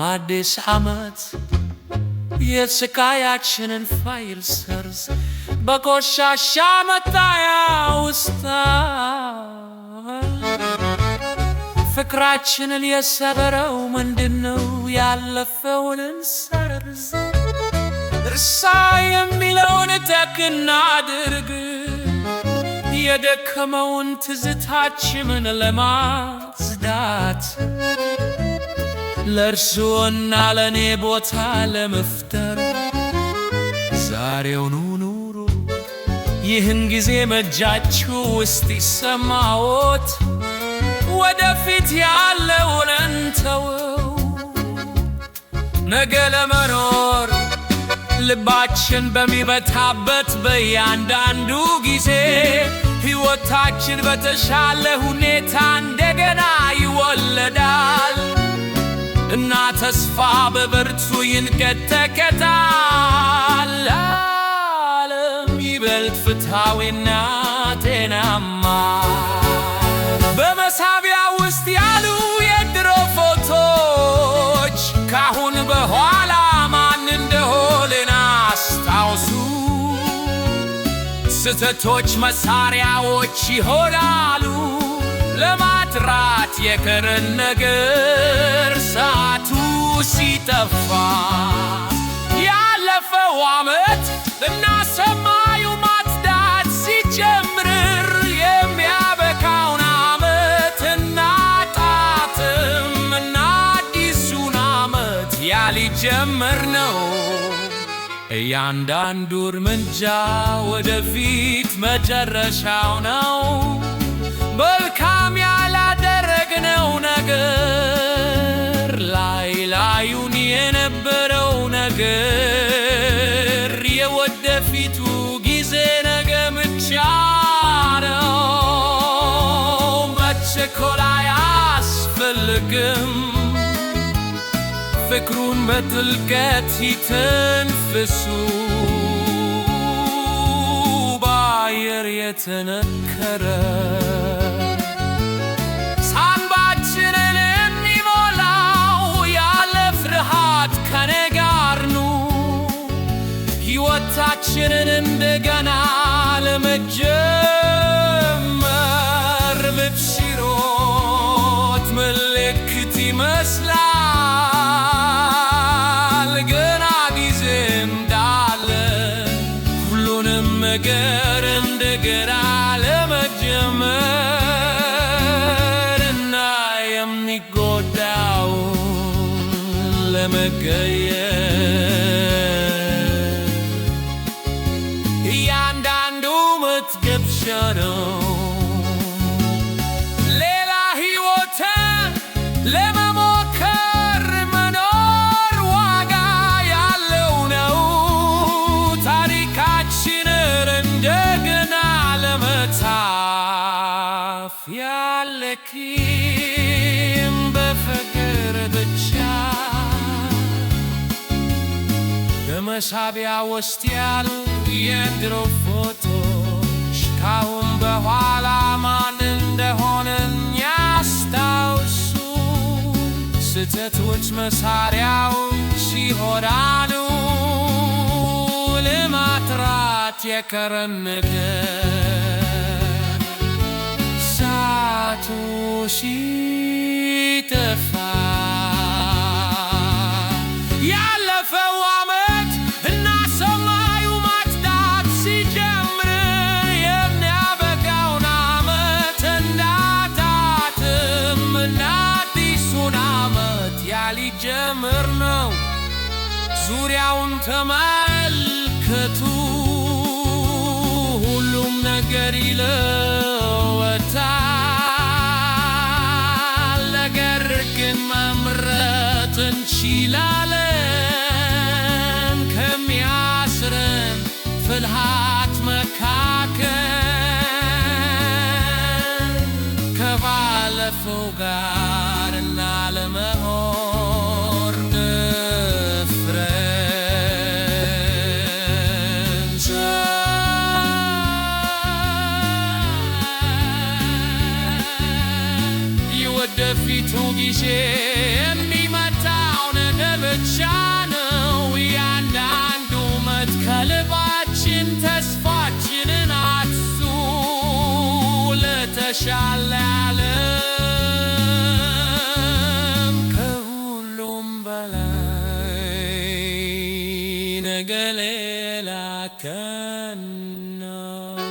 አዲስ ዓመት የስቃያችንን ፋይል ሰርዝ በቆሻሻ መጣያ ውስጥ ፍቅራችንን የሰበረው ምንድነው? ያለፈውን እንሰርዝ፣ እርሳ የሚለውን ተክና አድርግ፣ የደከመውን ትዝታችንን ለማጽዳት ለእርሱና ለኔ ቦታ ለመፍጠር ዛሬውኑ ኑሩ። ይህን ጊዜ መጃችሁ ውስጥ ይሰማዎት፣ ወደፊት ያለውን እንተወው። ነገ ለመኖር ልባችን በሚበታበት በእያንዳንዱ ጊዜ ሕይወታችን በተሻለ ሁኔታ እንደገና ይወለዳል እና ተስፋ በብርቱ ይንቀጠቀጣል። ዓለም ይበልጥ ፍትሃዊና ጤናማ። በመሳቢያ ውስጥ ያሉ የድሮ ፎቶዎች ካሁን በኋላ ማን እንደሆንን አስታውሱ። ስህተቶች መሳሪያዎች ይሆናሉ ለማጥራት የቀረን ነገር ሰዓቱ ሲጠፋ። ያለፈው ዓመት እና ሰማዩ ማጽዳት ሲጀምር የሚያበቃውን ዓመት እናጣጥም እና አዲሱን ዓመት ሊጀምር ነው። እያንዳንዱ እርምጃ ወደፊት መጨረሻው ነው። መልካም ያላደረግነው ነገር ላይ ላዩን የነበረው ነገር የወደፊቱ ጊዜ ነገ ብቻ ነው። መቸኮል አያስፈልግም፣ ፍቅሩን በጥልቀት ይተንፍሱ። በአየር የተነከረ ሳንባችንን የሚሞላው ያለ ፍርሃት ከኔ ጋር ኑ። ሕይወታችንን እንደገና ለመጀመር ብትሽሮት ምልክት ይመስላል። ገና ጊዜ እንዳለ ሁሉንም ነገር እንደገና ለመጀመር እና የሚጎዳውን ለመቀየር እያንዳንዱ መትገብሻ ነው። ሌላ ሕይወትን ለመሞከር መኖር ዋጋ ያለው ነው። ታሪካችንን እንደገና ለመጻፍ ያለኪም በፍቅር ብቻ በመሳቢያ ውስጥ ያሉ የድሮ ፎቶች ካሁን በኋላ ማን እንደሆንን ያስታውሱ። ስህተቶች መሳሪያዎች ይሆናሉ ለማጥራት የቀረን ነገር ሰዓቱ ሲጠፋ። ያለፈው ዓመት እና ሰማዩ ማጽዳት ሲጀምር የሚያበቃውን ዓመት እንዳጣጥም እና አዲሱን ዓመት ሊጀምር ነው። ዙሪያውን ተመልከቱ፣ ሁሉም ነገር ይለወጣል። ነገር ግን መምረጥ እንችላለን ከሚያስረን ፍልሃት መካከል ከባለፈው ጋር እና ለመሆን ድፍረት የወደፊቱ ጊዜ የሚመጣው ነገር የተሻለ ዓለም ከሁሉም በላይ ነገ ሌላ ቀን ነው።